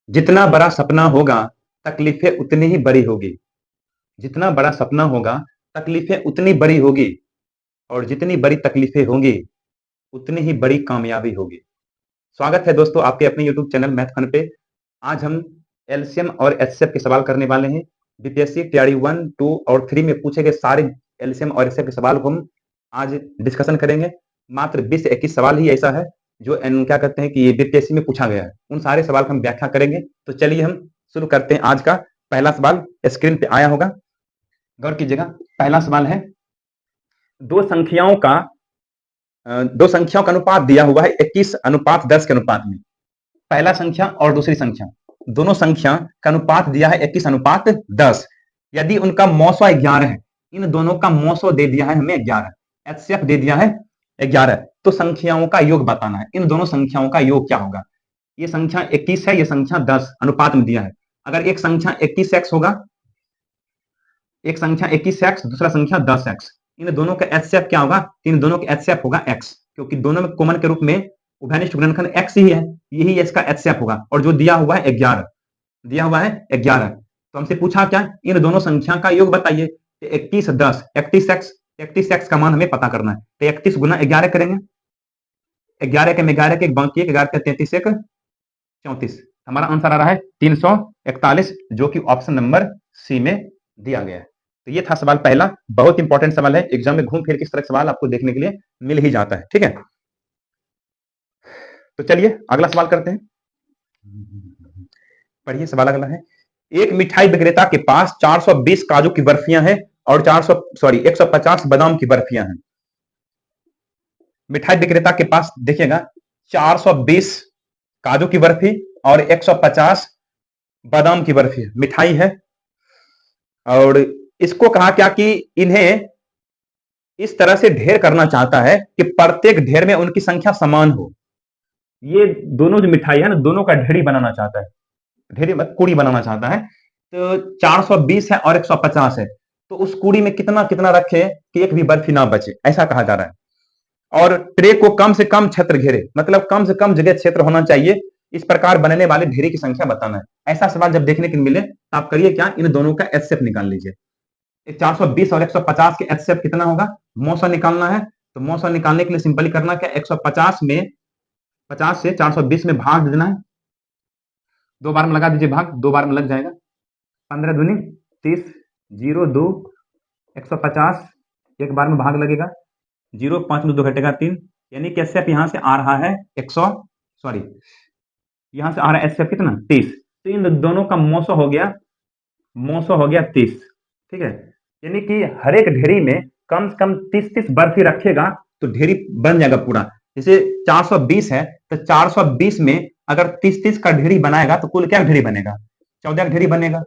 जितना बड़ा सपना होगा तकलीफें उतनी ही बड़ी होगी। जितना बड़ा सपना होगा तकलीफें उतनी बड़ी होगी, और जितनी बड़ी तकलीफें होंगी उतनी ही बड़ी कामयाबी होगी। स्वागत है दोस्तों आपके अपने YouTube चैनल मैथ फन पे। आज हम एलसीएम और एचसीएफ के सवाल करने वाले हैं। बीपीएससी तैयारी 1, 2 और 3 में पूछे गए सारे एलसीएम और एचसीएफ के सवाल को हम आज डिस्कशन करेंगे। मात्र 20 से 21 सवाल ही ऐसा है जो क्या कहते हैं कि ये बीपीएससी में पूछा गया है। उन सारे सवाल का हम व्याख्या करेंगे। तो चलिए हम शुरू करते हैं। आज का पहला सवाल स्क्रीन पे आया होगा, गौर कीजिएगा। पहला सवाल है, दो संख्याओं का अनुपात दिया हुआ है 21:10 के अनुपात में। पहला संख्या और दूसरी संख्या, दोनों संख्या का अनुपात दिया है 21:10। यदि उनका मौसो 11 है, इन दोनों का मौसो दे दिया है हमें 11, एचसीएफ दे दिया है 11, तो संख्याओं का योग बताना है। इन दोनों संख्याओं का योग क्या होगा? ये संख्या 21 है, ये संख्या 10 अनुपात में दिया है। अगर एक संख्या 21x होगा, एक संख्या 21x, दूसरा संख्या 10x, इन दोनों का एचसीएफ क्या होगा? इन दोनों का एचसीएफ होगा x, क्योंकि दोनों में कॉमन के रूप में उभयनिष्ठ गुणनखंड x ही है, यही इसका एचसीएफ होगा। और जो दिया हुआ है 11, दिया हुआ है 11, तो हमसे पूछा क्या? इन दोनों संख्या का योग बताइए। 21 10 31x का मान हमें पता करना है। तो 31 गुना 11 करेंगे, 11 के 11 के बाकी 11 के 33 एक 34, हमारा आंसर आ रहा है 341, जो कि ऑप्शन नंबर सी में दिया गया है। तो ये था सवाल पहला। बहुत इंपॉर्टेंट सवाल है, एग्जाम में घूम फिर के इस तरह सवाल आपको देखने के लिए मिल ही जाता है। ठीक है, तो चलिए अगला सवाल करते हैं। पढ़िए सवाल अगला है, एक मिठाई विक्रेता के पास 420 काजू की बर्फियां हैं और 150 बादाम की बर्फियां हैं। मिठाई विक्रेता के पास देखिएगा 420 काजू की बर्फी और 150 बादाम की बर्फी मिठाई है, और इसको कहा क्या कि इन्हें इस तरह से ढेर करना चाहता है कि प्रत्येक ढेर में उनकी संख्या समान हो। ये दोनों जो मिठाई है ना, दोनों का ढेरी बनाना चाहता है, ढेरी कूड़ी बनाना चाहता है। तो 420 है और 150 है, तो उस कूड़ी में कितना कितना रखे कि एक भी बर्फी ना बचे, ऐसा कहा जा रहा है। और ट्रे को कम से कम क्षेत्र घेरे, मतलब कम से कम जगह क्षेत्र होना चाहिए। इस प्रकार बनने वाले ढेरी की संख्या बताना है। ऐसा सवाल जब देखने को मिले तो आप करिए क्या, इन दोनों का एचसीएफ निकाल लीजिए। 420 और 150 के एचसीएफ कितना होगा? मौसा निकालना है। तो मौसा निकालने के लिए सिंपली करना क्या, 150 में 50 से 420 में भाग देना है। 2 बार में लगा दीजिए भाग, 2 बार में लग जाएगा। 15 दूनी 30, 0 2 150, एक बार में भाग लगेगा 0, 5 में 2 घटेगा 3, यानी कि एचसीएफ यहां से आ रहा है 100, सॉरी यहां से आ रहा है एचसीएफ कितना? 30। तो इन दोनों का मौसो हो गया 30। ठीक है, यानी कि हर एक ढेरी में कम से कम 30 बर्फी रखेगा तो ढेरी बन जाएगा पूरा। जैसे 420 है तो 420 में अगर 30 का ढेरी बनाएगा तो कुल क्या ढेरी बनेगा? 14 का ढेरी बनेगा,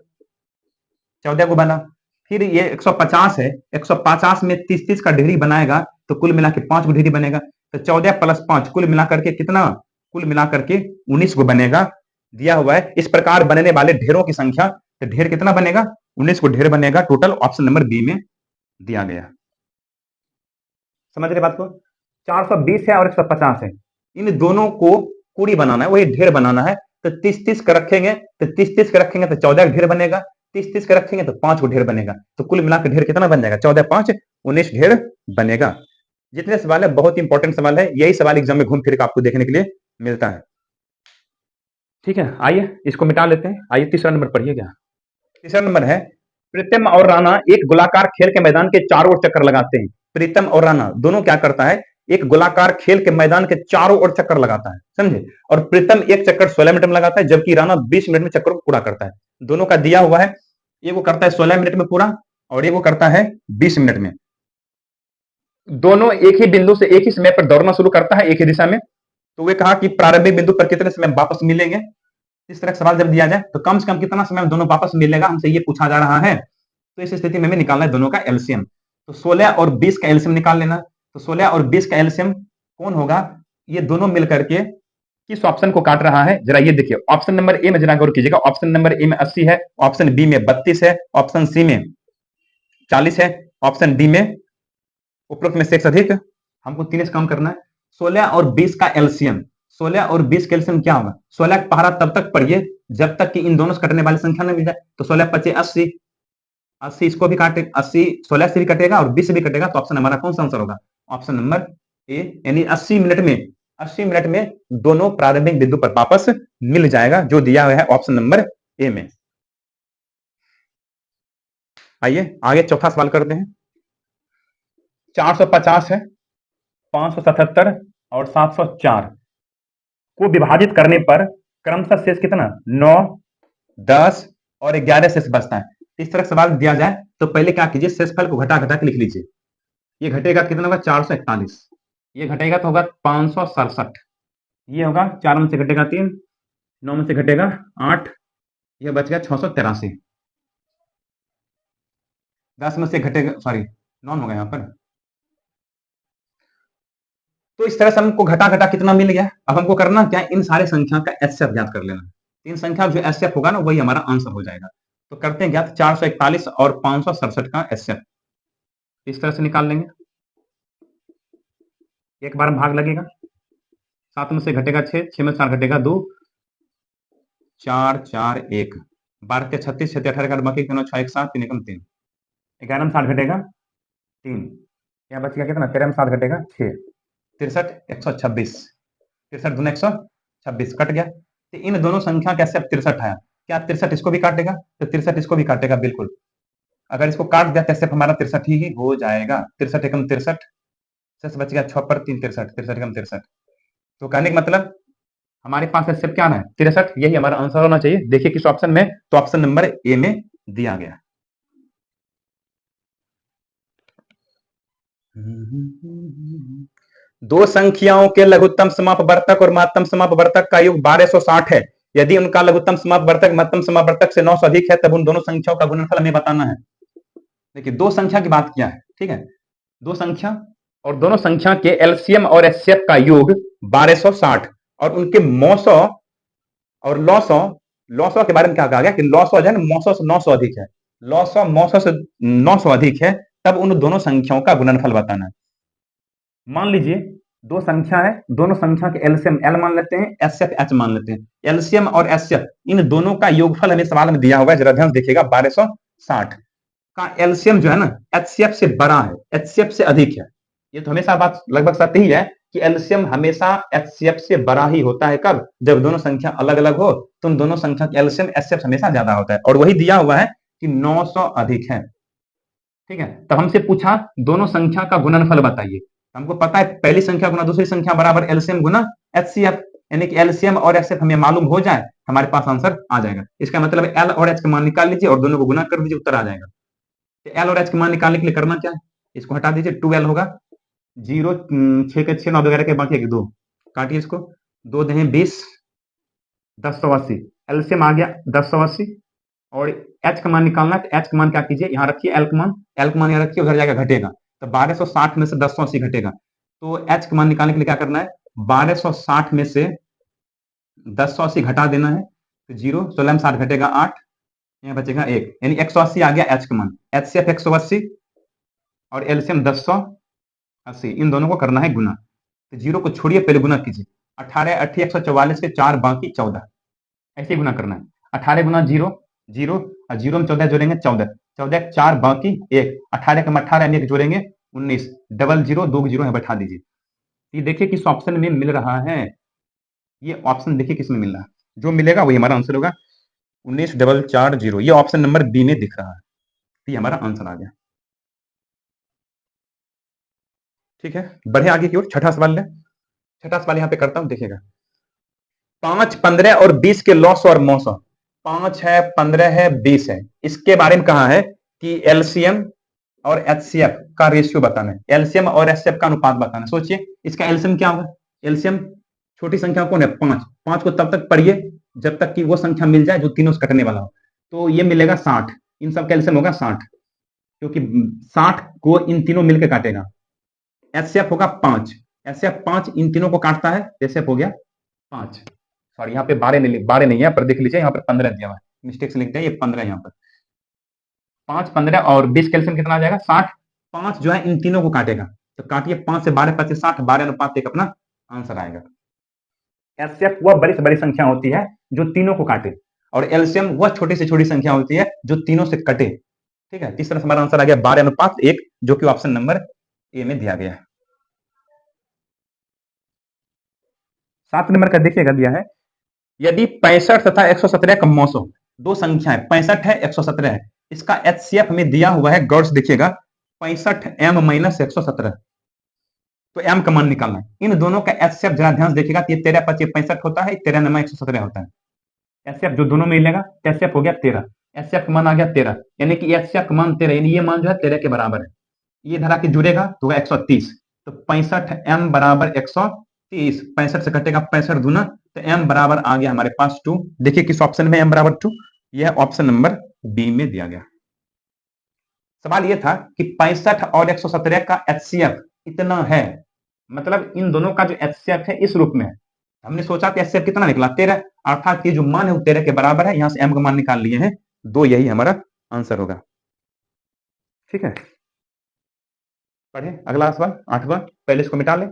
14 को बना। फिर ये 150 है, 150 में 30 का ढेरी बनाएगा तो कुल मिला के 5 को ढेरी बनेगा। तो 14 + 5 कुल मिला करके कितना? कुल मिला करके 19 को बनेगा, दिया हुआ है। इस प्रकार बनने वाले ढेरों की संख्या, तो ढेर कितना बनेगा? 19 को ढेर बनेगा टोटल, ऑप्शन नंबर बी में दिया गया। समझ रहे बात को? 420 है और 150 है, इन दोनों को पूरी बनाना है, वही ढेर बनाना है। तो 30 का रखेंगे, तो 30 का रखेंगे तो 14 का ढेर बनेगा, 30 का रखेंगे तो 5 को ढेर बनेगा। तो कुल मिलाकर ढेर कितना बन जाएगा? 14 5 19 ढेर बनेगा। जितने सवाल है बहुत इंपॉर्टेंट सवाल है, यही सवाल एग्जाम में घूम फिर के आपको देखने के लिए मिलता है। ठीक है, आइए इसको मिटा लेते हैं। आइए तीसरा नंबर पढ़िए क्या। तीसरा नंबर है, प्रीतम और राणा एक गोलाकार खेल के मैदान के चारों ओर चक्कर लगाते हैं। प्रीतम और राणा दोनों क्या करता है? एक गोलाकार खेल के मैदान के चारों ओर चक्कर लगाता है, समझे? और प्रीतम एक चक्कर 16 मिनट में लगाता है, जबकि राणा 20 मिनट में चक्कर को पूरा करता है। दोनों का दिया हुआ है, एक वो करता है 16 मिनट में पूरा और एक वो करता है 20 मिनट में। दोनों एक ही बिंदु से एक ही समय पर दौड़ना शुरू करता है, एक ही दिशा में। तो वे कहा कि प्रारंभिक बिंदु पर कितने समय वापस मिलेंगे? इस तरह सवाल जब दिया जाए तो कम से कम कितना समय दोनों वापस मिलेगा, हमसे ये पूछा जा रहा है। तो इस स्थिति में हमें निकालना है दोनों का एलसीएम। तो 16 और 20 का एलसीएम निकाल लेना। तो 16 और 20 का एलसीएम कौन होगा? ये दोनों मिलकर के किस ऑप्शन को काट रहा है, जरा ये देखिए। ऑप्शन नंबर ए में जरा गौर कीजिएगा। ऑप्शन नंबर ए में 80 है, ऑप्शन बी में 32 है, ऑप्शन सी में 40 है, ऑप्शन डी में उपरोक्त में से एक से अधिक। हमको 3 से कम करना है। 16 और 20 का एलसीएम, 16 और 20 कैल्शियम क्या होगा? 16 का पहरा तब तक पढ़िए जब तक कि इन दोनों से कटने वाली संख्या न मिल जाए। तो 16 पचे 80, 80 इसको भी काटे, 80 16 से भी कटेगा और 20 से भी कटेगा। तो ऑप्शन हमारा कौन सा आंसर होगा? ऑप्शन नंबर ए, यानी 80 मिनट में दोनों प्रारंभिक बिंदु पर वापस मिल जाएगा, जो दिया हुआ है ऑप्शन नंबर ए में। आइए आगे चौथा सवाल करते हैं। 450 है, 577 और 704 को विभाजित करने पर क्रमशः शेष कितना? 9, 10 और 11 शेष बचता है। इस तरह सवाल दिया जाए तो पहले क्या कीजिए, शेषफल को घटा घटा के लिख लीजिए। ये घटेगा कितना होगा? 441, ये घटेगा तो होगा 567, ये होगा 4 में से घटेगा 3, 9 में से घटेगा 8, ये बच गया 683, 10 में से घटेगा, सॉरी 9 होगा यहाँ पर। तो इस तरह से हमको घटा घटा कितना मिल गया? अब हमको करना क्या है, इन सारे संख्या का एचसीएफ ज्ञात कर लेना। इन संख्या जो एचसीएफ होगा ना वही हमारा आंसर हो जाएगा। तो करते हैं ज्ञात 441 और 567 का एचसीएफ। इस तरह से निकाल लेंगे, एक बार भाग लगेगा, 7 में से घटेगा 6, 6 में 4 घटेगा 2, 4 4 1, 12 के 36, 6 18 का बाकी 9 6 1 7 3 1 3, 11 में 7 घटेगा 3, यहाँ बच गया कितना? 13 में 7 घटेगा 6, 63 126, 63 दूना 126 कट गया। तो इन दोनों संख्या का एचसीएफ 63 आया। क्या 63 इसको भी काटेगा? तो 63 इसको भी काटेगा, बिल्कुल। अगर इसको काट दिया तो एचसीएफ हमारा 63 ही हो जाएगा। 63 एकम 63, शेष बच गया 6 पर 3 63, 63 एकम 63। तो कहने का मतलब हमारे पास एचसीएफ क्या है? 63, यही हमारा आंसर होना चाहिए। देखिए किस ऑप्शन में, तो ऑप्शन नंबर ए में दिया गया। दो संख्याओं के लघुत्तम समापवर्तक और महत्तम समापवर्तक का योग 1260 है। यदि उनका लघुत्तम समापवर्तक महत्तम समापवर्तक से 9 से अधिक है तब उन दोनों संख्याओं का गुणनफल हमें बताना है। देखिए दो संख्या की बात किया है, ठीक है, दो संख्या और दोनों संख्या के एलसीएम और एचसीएफ का योग 1260 और उनके मौसौ और लॉसौ के बारे में क्या कहा गया कि लॉसौ जो है ना मौसौ से 900 अधिक है, लॉसौ मौसौ से 900 अधिक है, तब उन दोनों संख्याओं का गुणनफल बताना है। मान लीजिए दो संख्या है, दोनों संख्या के एलसीएम एल मान लेते हैं, एचसीएफ एच मान लेते हैं। एलसीएम और एचसीएफ इन दोनों का योगफल हमें सवाल में दिया हुआ है, जरा ध्यान देखिएगा। 1260 का एलसीएम जो है ना एचसीएफ से बड़ा है, एचसीएफ से अधिक है। ये तो हमेशा बात लगभग सत्य ही है कि एलसीएम हमेशा एचसीएफ से बड़ा ही होता है। कब? जब दोनों संख्या अलग अलग हो तो उन दोनों संख्या के एलसीएम एचसीएफ हमेशा ज्यादा होता है, और वही दिया हुआ है कि 900 अधिक है। ठीक है, तब हमसे पूछा दोनों संख्या का गुणनफल बताइए। हमको पता है पहली संख्या गुना दूसरी संख्या बराबर एलसीएम गुना एचसीएफ, यानी कि एलसीएम और एचसीएफ हमें मालूम हो जाए, हमारे पास आंसर आ जाएगा। इसका मतलब एल और एच का मान निकाल लीजिए और दोनों को गुना कर दीजिए, उत्तर आ जाएगा। तो एल और एच का मान निकालने के लिए करना क्या है, इसको हटा दीजिए, 2l होगा, 0 6 के 6 9 वगैरह के बाकी 2 काटिए, इसको 2 दें 20, 1080 एलसीएम आ गया 1080। और एच का मान निकालना है तो एच का मान क्या कीजिए, यहाँ रखिए एल का मान यहाँ रखिए, उधर जाकर घटेगा तो 1260 में से 1080 घटेगा। तो एच का मान निकालने के लिए क्या करना है, 1260 में से 1080 घटा देना है, तो 0 16 में 7 घटेगा 8, यहाँ बचेगा 1, यानी 180 आ गया एच का मान। एचसीएफ 180 और एलसीएम 1080, इन दोनों को करना है गुना। तो 0 को छोड़िए, पहले गुना कीजिए, 18 80 144 के 4 बाकी 14, ऐसे गुना करना है। 18 गुना 0 0 और 0 में 14 जोड़ेंगे 14, 14 4 बाकी 1, 18 का 18 यानी जोड़ेंगे 19, डबल 0 2 0 है, बैठा दीजिए। ये देखिए किस ऑप्शन में मिल रहा है, ये ऑप्शन देखिए किस में मिल रहा है, जो मिलेगा वही हमारा आंसर होगा। 19 440, ये ऑप्शन नंबर बी में दिख रहा है, ये हमारा आंसर आ गया। ठीक है, बढ़े आगे की ओर। छठा सवाल है, छठा सवाल यहां पे करता हूं, देखिएगा। 5 15 और 20 के लॉस और मौसम, 5 है 15 है 20 है, इसके बारे में कहा है कि एलसीएम और एचसीएफ का रेशियो बताना है, एलसीएम और एचसीएफ का अनुपात बताना है। सोचिए इसका एलसीएम क्या होगा, एलसीएम छोटी संख्या कौन है 5, 5 को तब तक पढ़िए जब तक कि वो संख्या मिल जाए जो तीनों से कटने वाला हो। तो ये मिलेगा 60, इन सब का एलसीएम होगा 60, क्योंकि 60 को इन तीनों मिलकर काटेगा। एचसीएफ होगा 5, एचसीएफ 5 इन तीनों को काटता है, एचसीएफ हो गया 5। सॉरी यहाँ पे 12 नहीं है, पर देख लीजिए यहाँ पर 15 दिया हुआ है, मिस्टेक से लिख दिया, ये 15 यहाँ पर। 5 15 और 20 कैल्शियम कितना आ जाएगा 60, 5 जो है इन तीनों को काटेगा, तो काटिए 5 से 12 25 60, 12 अनुपात 1 अपना आंसर आएगा। एचसीएफ वह बड़ी से बड़ी संख्या होती है जो तीनों को काटे, और एलसीएम वह छोटी से छोटी संख्या होती है जो तीनों से कटे। ठीक है, तीसरा हमारा आंसर आ गया 12:1, जो कि ऑप्शन नंबर ए में दिया गया है। 7 नंबर का देखिएगा दिया है, यदि 65 तथा 117 का मौसम दो संख्या है, 65 है 117 है, इसका एचसीएफ में दिया हुआ है, गौर से देखिएगा 65 m माइनस 117, तो एम का मान निकालना है। इन दोनों का एचसीएफ जरा ध्यान से देखिएगा, ये 13×5 = 65 होता है, 13×9 = 117 होता है। एचसीएफ जो दोनों में मिलेगा, एचसीएफ हो गया 13, एचसीएफ का मान आ गया 13, यानी कि एचसीएफ का मान 13, यानी ये मान जो है 13 के बराबर है। ये धरा के जुड़ेगा तो होगा 130, तो 65m बराबर 130, 65 से कटेगा 65 दूना, तो m बराबर आ गया हमारे पास 2। देखिए किस ऑप्शन में m बराबर 2, यह ऑप्शन नंबर बी में दिया गया। सवाल यह था कि 65 और 117 का एचसीएफ इतना है, मतलब इन दोनों का जो एचसीएफ है इस रूप में है। हमने सोचा कि एचसीएफ कितना निकला 13, अर्थात ये जो मान है वो 13 के बराबर है, यहां से m का मान निकाल लिए हैं 2, यही हमारा आंसर होगा। ठीक है, पढ़े अगला सवाल 8वां, पहले इसको मिटा ले।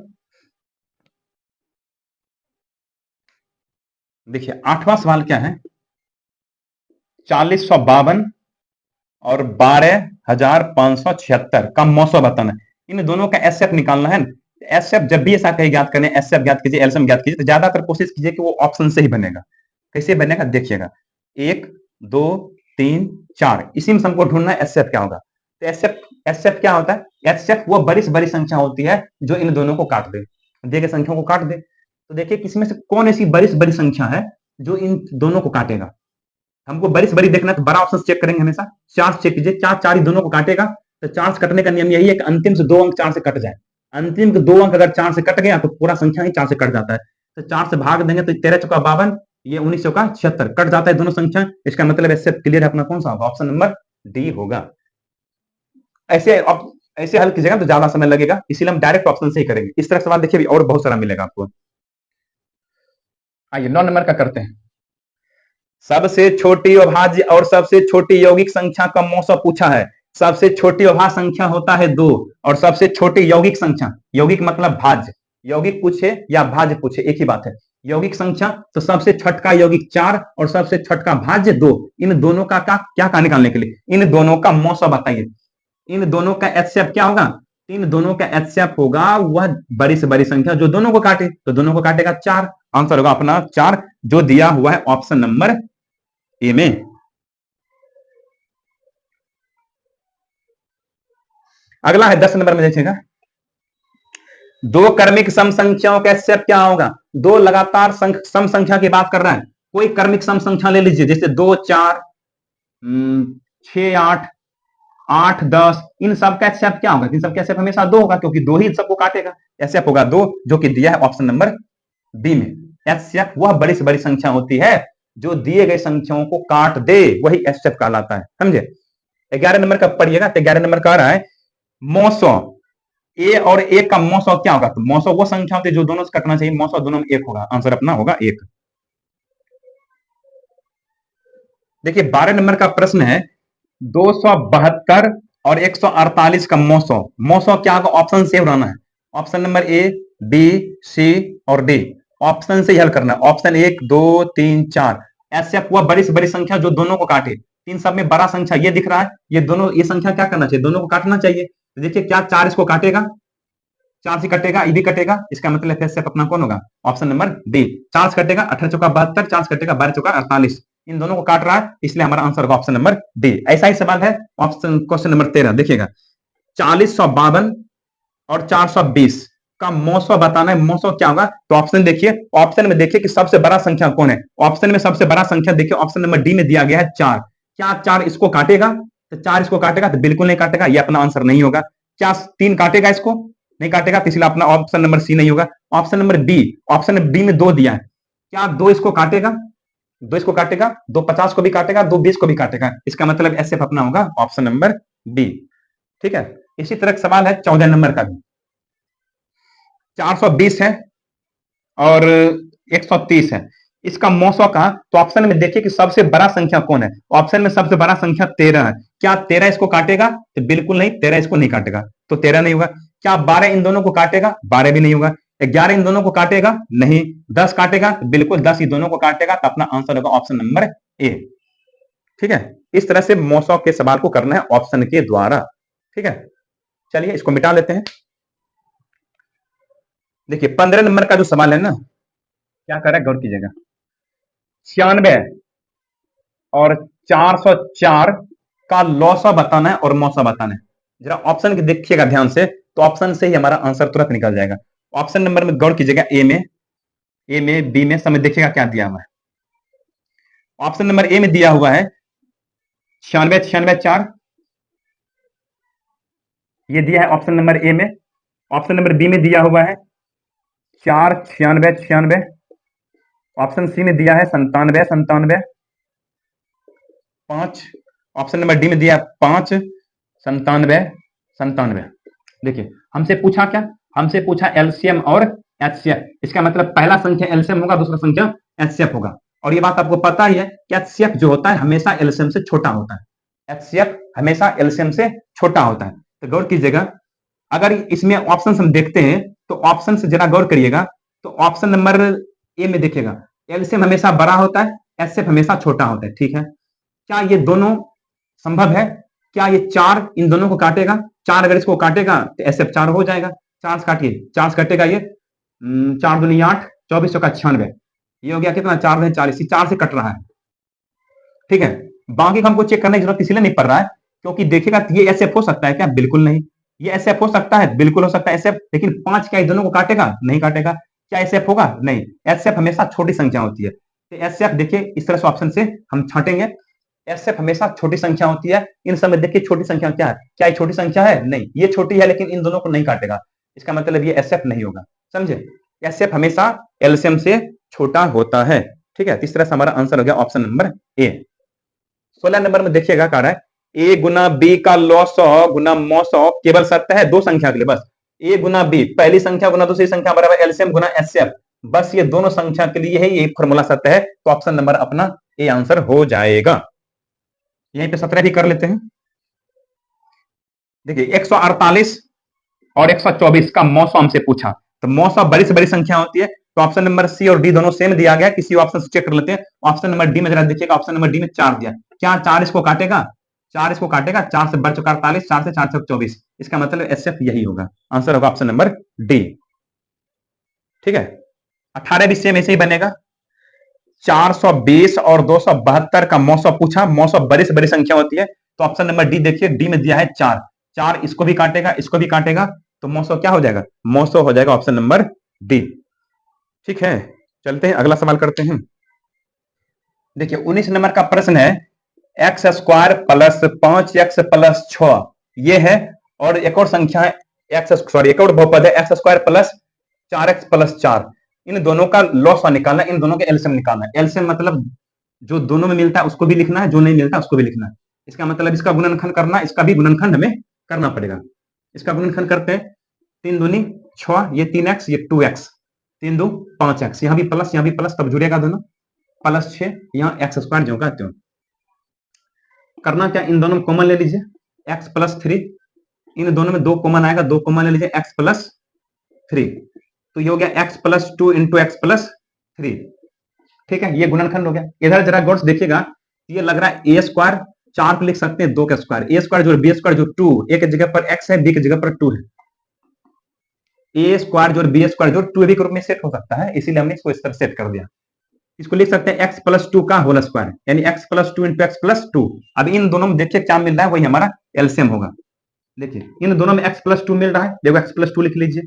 देखिए 8वां सवाल क्या है, 4052 और 12,576 का मौसम बताना है। इन दोनों का एचसीएफ निकालना है। एचसीएफ जब भी ऐसा कहीं ज्ञात करें, एचसीएफ ज्ञात कीजिए, एलसीएम ज्ञात कीजिए, तो ज्यादातर कोशिश कीजिए कि वो ऑप्शन से ही बनेगा। कैसे बनेगा देखिएगा, 1 2 3 4, इसी में हमको ढूंढना है एचसीएफ क्या होगा। तो एचसीएफ क्या होता है, एचसीएफ वो बड़ी से बड़ी संख्या होती है जो इन दोनों को काट दे, दिए गए संख्याओं को काट दे। तो देखिए किसमें से कौन ऐसी बड़ी से बड़ी संख्या है जो इन दोनों को काटेगा। हमको बड़ी से बड़ी देखना है तो बड़ा ऑप्शन चेक करेंगे हमेशा, 4 चेक कीजिए, 4 4 ही दोनों को काटेगा। तो 4 से कटने का नियम यही है कि अंतिम से 2 अंक 4 से कट जाए। अंतिम के 2 अंक अगर 4 से कट गया तो पूरा संख्या ही 4 से कट जाता है। तो 4 से भाग देंगे तो 13 चौका 52, ये 19 चौका 76, कट जाता है दोनों संख्या। इसका मतलब इससे क्लियर है अपना कौन सा होगा, ऑप्शन नंबर डी होगा। ऐसे हल कीजिएगा तो ज्यादा समय लगेगा, इसीलिए हम डायरेक्ट ऑप्शन से ही करेंगे। इस तरह सवाल देखिए और बहुत सारा मिलेगा आपको। आइए 9 नंबर का करते हैं। सबसे छोटी अभाज्य और सबसे छोटी यौगिक संख्या का मौसा पूछा है। सबसे छोटी अभाज्य संख्या होता है 2, और सबसे छोटी यौगिक संख्या, यौगिक मतलब भाज्य, यौगिक पूछे या भाज्य पूछे एक ही बात है। यौगिक संख्या तो सबसे छठका यौगिक 4 और सबसे छठका भाज्य 2, इन दोनों का क्या निकालने के लिए, इन दोनों का मौसा बताइए। इन दोनों का एचसीएफ क्या होगा, इन दोनों का एचसीएफ होगा वह बड़ी से बड़ी संख्या जो दोनों को काटे, तो दोनों को काटेगा 4, आंसर होगा अपना 4, जो दिया हुआ है ऑप्शन नंबर ए में। अगला है 10 नंबर में देखिएगा, दो क्रमिक सम संख्याओं का एचसीएफ क्या होगा। दो लगातार सम संख्या की बात कर रहा है, कोई क्रमिक सम संख्या ले लीजिए, जैसे 2 4 6 8 8 10, इन सब का एचसीएफ क्या होगा, इन सब का एचसीएफ हमेशा 2 होगा, क्योंकि 2 ही सबको काटेगा, एचसीएफ होगा 2, जो कि दिया है ऑप्शन नंबर बी में। एचसीएफ वह बड़ी से बड़ी संख्या होती है जो दिए गए संख्याओं को काट दे, वही एचसीएफ कहलाता है, समझे। 11 नंबर का पढ़िएगा, तो 11 नंबर का आ रहा है मौसो, ए और ए का मौसो क्या होगा, तो मौसो वो संख्या होती है जो दोनों से कटना चाहिए, मौसो दोनों में 1 होगा, आंसर अपना होगा 1। देखिए 12 नंबर का प्रश्न है 272 और 148 का मौसो, मौसो क्या होगा, ऑप्शन से बनाना है, option number A B C और डी, ऑप्शन से ही हल करना है। ऑप्शन 1 2 3 4, एचसीएफ वह बड़ी से बड़ी संख्या जो दोनों को काटे, इन सब में बड़ा संख्या ये दिख रहा है, ये दोनों, ये संख्या क्या करना चाहिए, दोनों को काटना चाहिए। तो देखिए क्या 4 इसको काटेगा, 4 से कटेगा, ये भी कटेगा, इसका मतलब एचसीएफ अपना कौन होगा, ऑप्शन नंबर डी। 4 से कटेगा 18 चौका 72, 4 से कटेगा 12 चौका 48, इन दोनों को काट रहा है, इसलिए हमारा आंसर होगा ऑप्शन नंबर डी। ऐसा ही सवाल है ऑप्शन क्वेश्चन नंबर 13, देखिएगा 4052 और 420 का मौसो बताना है, मौसो क्या होगा, तो ऑप्शन देखिए, ऑप्शन में देखिए कि सबसे बड़ा संख्या कौन है, ऑप्शन में सबसे बड़ा संख्या देखिए ऑप्शन नंबर डी में दिया गया है 4, क्या 4 इसको काटेगा, तो 4 इसको काटेगा, तो बिल्कुल नहीं काटेगा, ये अपना आंसर नहीं होगा। क्या 3 काटेगा, इसको नहीं काटेगा, तो इसलिए अपना ऑप्शन नंबर सी नहीं होगा। Option number B, option B में 2 दिया है, क्या 2 इसको काटेगा, 2 इसको काटेगा, 2 50 को भी काटेगा, 2 20 को भी काटेगा, इसका मतलब एचसीएफ अपना होगा ऑप्शन नंबर डी। ठीक है, इसी तरह सवाल है 14 नंबर का भी, 420 है और 130 है, इसका मौसो का, तो ऑप्शन में देखिए कि सबसे बड़ा संख्या कौन है, ऑप्शन में सबसे बड़ा संख्या 13 है, क्या 13 इसको काटेगा, तो बिल्कुल नहीं, 13 इसको नहीं काटेगा, तो 13 नहीं होगा। क्या 12 इन दोनों को काटेगा, 12 भी नहीं होगा। 11 इन दोनों को काटेगा नहीं, 10 काटेगा बिल्कुल 10 इन दोनों को काटेगा, तो अपना आंसर होगा ऑप्शन नंबर ए। ठीक है, इस तरह से मौसौ के सवाल को करना है ऑप्शन के द्वारा। ठीक है, चलिए इसको मिटा लेते हैं। देखिए 15 नंबर का जो सवाल है ना, क्या कर रहा है, गौर कीजिएगा। 96 और 404 का लौसा बताना है और मौसा बताना है। जरा ऑप्शन के देखिएगा ध्यान से, तो ऑप्शन से ही हमारा आंसर तुरंत निकल जाएगा। ऑप्शन नंबर में गौर कीजिएगा, ए में बी में, समय देखिएगा क्या दिया हुआ है। ऑप्शन नंबर ए में दिया हुआ है 96 96 4, ये दिया है ऑप्शन नंबर ए में। ऑप्शन नंबर बी में दिया हुआ है 4 96 96। ऑप्शन सी में दिया है 97 97। 5, ऑप्शन नंबर डी में दिया 5 97 97। देखिए हमसे पूछा क्या, हमसे पूछा एलसीएम और एचसीएफ। इसका मतलब पहला संख्या एलसीएम होगा, दूसरा संख्या एचसीएफ होगा। और ये बात आपको पता ही है कि एचसीएफ जो होता है हमेशा एलसीएम से छोटा होता है। एचसीएफ हमेशा एलसीएम से छोटा होता है। तो गौर कीजिएगा, अगर इसमें ऑप्शन हम देखते हैं तो ऑप्शन से जरा गौर करिएगा, तो ऑप्शन नंबर ए में देखिएगा एलसीएम हमेशा बड़ा होता है, एचसीएफ हमेशा छोटा होता है। ठीक है, क्या ये दोनों संभव है? क्या ये 4 इन दोनों को काटेगा? 4 अगर इसको काटेगा तो एसएफ 4 हो जाएगा। 4 काटिए, 4 कटेगा, ये 4 दूनी 8, 24 चौका 96, ये हो गया कितना, 4 दूनी 40, 4 से कट रहा है। ठीक है, बाकी हमको चेक करने की जरूरत इसलिए नहीं पड़ रहा है क्योंकि देखिएगा ये एसएफ हो सकता है क्या, बिल्कुल नहीं। ये एसएफ हो सकता है, बिल्कुल हो सकता है एसएफ, लेकिन 5 क्या इन दोनों को काटेगा? नहीं काटेगा। क्या एसएफ होगा? नहीं, एसएफ हमेशा छोटी संख्या होती है। तो एसएफ देखिए इस तरह से ऑप्शन से हम छांटेंगे, एसएफ हमेशा छोटी संख्या होती है। इन समय देखिए छोटी संख्या क्या है, क्या ये छोटी संख्या है? नहीं, ये छोटी है लेकिन इन दोनों को नहीं काटेगा, इसका मतलब ये एसएफ नहीं होगा। समझे, एसएफ हमेशा एलसीएम से छोटा होता है। ठीक है, इस तरह से हमारा आंसर हो गया ऑप्शन नंबर ए। 16 नंबर में देखिएगा कह रहा है ए गुना बी का लॉ 100 गुना मौ 100 केवल सत्य है दो संख्या के लिए। बस ए गुना बी, पहली संख्या गुना दूसरी संख्या बराबर एलसीएम गुना एचसीएफ, बस ये दोनों संख्या के लिए है, ये फॉर्मूला सत्य है, तो ऑप्शन नंबर अपना ए आंसर हो जाएगा। यहीं पे 17 भी कर लेते हैं। देखिए 148 और 124 का मौसम हमसे पूछा, तो मौसम बड़ी से बड़ी संख्या होती है, तो ऑप्शन नंबर सी और डी दोनों सेम दिया गया, किसी ऑप्शन से चेक कर लेते हैं। ऑप्शन नंबर डी में जरा देखिएगा, ऑप्शन नंबर डी में 4 दिया, क्या 4 इसको काटेगा? 4 इसको काटेगा, 4 से बढ़ चुका 48, 4 से 4 से 24, इसका मतलब एसएफ यही होगा, आंसर होगा ऑप्शन नंबर डी। ठीक है, 18 भी सेम ऐसे ही बनेगा। 420 और 272 का मौसम पूछा, मौसम बड़ी से बड़ी संख्या होती है, तो ऑप्शन नंबर डी देखिए, डी में दिया है 4, 4 इसको भी काटेगा, इसको भी काटेगा, तो मौसम क्या हो जाएगा? मौसम हो जाएगा ऑप्शन नंबर डी। ठीक है, चलते हैं अगला सवाल करते हैं। देखिए 19 नंबर का प्रश्न है x square plus 5x plus 6 ये है, और एक और संख्या है एक और बहुपद है x square plus 4x plus 4, इन दोनों का लॉस निकालना, इन दोनों का एलसीएम निकालना है। एलसीएम मतलब जो दोनों में मिलता है उसको भी लिखना है, जो नहीं मिलता उसको भी लिखना है। इसका मतलब इसका गुणनखंड करना, इसका भी गुणनखंड हमें करना पड़ेगा। इसका गुणनखंड करते हैं, 3 दूनी 6, ये 3x ये 2x, 3 2 5x, यहां भी प्लस यहां भी प्लस, तब जुड़ेगा दोनों, प्लस 6 यहां एक्स स्क्वायर जो का त्यों। करना क्या, इन दोनों में कॉमन ले लीजिए, x प्लस 3, इन दोनों में 2 कॉमन आएगा, 2 कॉमन ले लीजिए, x प्लस 3, तो ये हो गया x plus 2 into x plus 3। ठीक है, ये गुणनखंड हो गया। इधर जरा गौर से देखिएगा, ये लग रहा है ए स्क्वायर, 4 को लिख सकते हैं 2 का स्क्वायर, ए स्क्वायर जो बी स्क्वायर जो 2, ए की जगह पर x है, बी की जगह पर 2 है, ए स्क्वायर जो बी स्क्वायर जो 2 के रूप में सेट हो सकता है, इसीलिए हमने इसको इस तरह सेट कर दिया। इसको लिख सकते हैं x प्लस 2 का होल स्क्वायर, यानी x plus 2 into x plus 2। अब इन दोनों में देखिए क्या मिल रहा है, वही हमारा एलसीएम होगा। देखिए इन दोनों में x प्लस 2 मिल रहा है, देखो x प्लस 2 लिख लीजिए,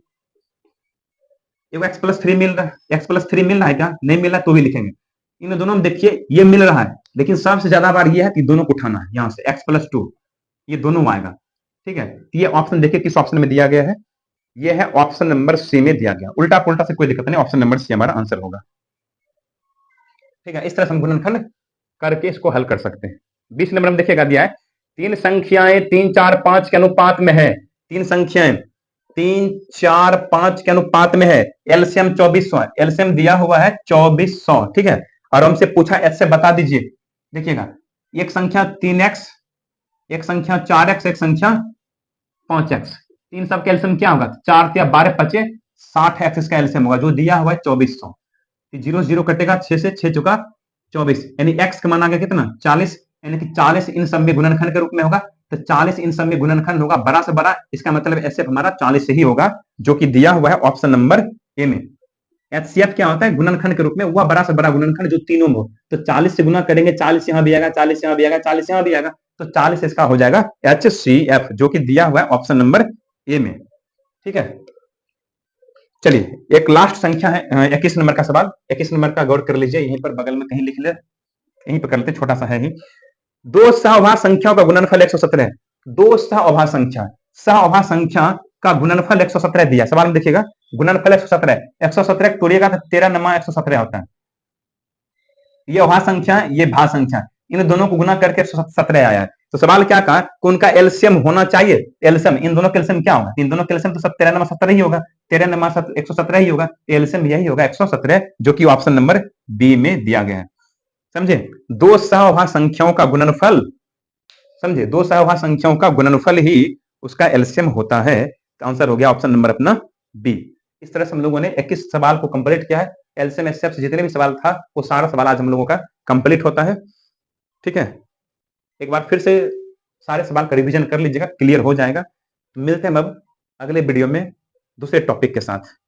देखो x प्लस 3 मिल रहा है, x प्लस 3 मिल रहा है क्या? नहीं मिल रहा तो भी लिखेंगे। इन दोनों में देखिए ये मिल रहा है, लेकिन सबसे ज्यादा बार ये है कि दोनों को उठाना है, यहां से x प्लस 2 ये दोनों आएगा। ठीक है, ये ऑप्शन देखिए किस ऑप्शन में दिया गया है, ये है ऑप्शन नंबर सी में दिया गया, उल्टा पुल्टा से कोई दिक्कत नहीं, ऑप्शन नंबर सी हमारा आंसर होगा। ठीक है, इस तरह से हम गुणनखंड करके इसको हल कर सकते हैं। 20 नंबर में देखिएगा दिया है 3 संख्याएं 3 4 5 के अनुपात में है, 3 संख्याएं 3 4 5 के अनुपात में है, एलसीएम 2400 है, एलसीएम दिया हुआ है 2400। ठीक है, और हमसे पूछा एच से बता दीजिए। देखिएगा एक संख्या 3x, एक संख्या 4x, एक संख्या 5x, तीन सबके एलसीएम क्या होगा? 4 या 12 25 60 एक्स का एलसीएम होगा, जो दिया हुआ है 2400। 0 कटेगा 6 से, 6 चुका 24, यानी एक्स का मान आ गया कितना 40, यानी कि 40 इन सब में गुणनखंड के रूप में होगा। तो 40 इन सब में गुणनखंड होगा बड़ा से बड़ा, इसका मतलब एचसीएफ हमारा 40 से ही होगा, जो कि दिया हुआ है ऑप्शन नंबर ए में। एचसीएफ क्या होता है, गुणनखंड के रूप में वह बड़ा से बड़ा गुणनखंड जो तीनों में हो। तो 40 से गुना करेंगे, 40 यहां भी आएगा, 40 यहां भी आएगा, 40 यहां भी आएगा, तो 40 इसका हो जाएगा HCF, जो कि दिया हुआ है ऑप्शन नंबर ए में। ठीक है, चलिए एक लास्ट संख्या है 21 नंबर का सवाल। 21 नंबर का गौर कर लीजिए, यहीं पर बगल में कहीं लिख ले, यहीं पर कर लेते, छोटा सा है ही। दो सहअभाज्य संख्याओं का गुणनफल 117 है। दो सहअभाज्य संख्या का गुणनफल 117 दिया सवाल में, देखिएगा गुणनफल 117, 117 तोड़िएगा तो 13 नमा 117 होता है। ये अभाज्य संख्या, ये भाज्य संख्या, इन दोनों को गुना करके 117 आया है। तो सवाल क्या कहा कि उनका एलसीएम होना चाहिए। एलसीएम, इन दोनों का एलसीएम क्या होगा, इन दोनों का एलसीएम तो 13 नमा 17 ही होगा, 13 नमा 117 ही होगा, एलसीएम यही होगा 117, जो कि ऑप्शन नंबर बी में दिया गया है। समझे, दो सहअभाज्य संख्याओं का गुणनफल, समझे, दो सहअभाज्य संख्याओं का गुणनफल ही उसका एलसीएम होता है। तो आंसर हो गया ऑप्शन नंबर अपना बी। इस तरह से हम लोगों ने 21 सवाल को कंप्लीट किया है। एलसीएम एचसीएफ जितने भी सवाल था वो सारा सवाल आज हम लोगों का कंप्लीट होता है। ठीक है, एक बार फिर से सारे सवाल का रिवीजन कर लीजिएगा, क्लियर हो जाएगा। मिलते हैं अब अगले वीडियो में दूसरे टॉपिक के साथ।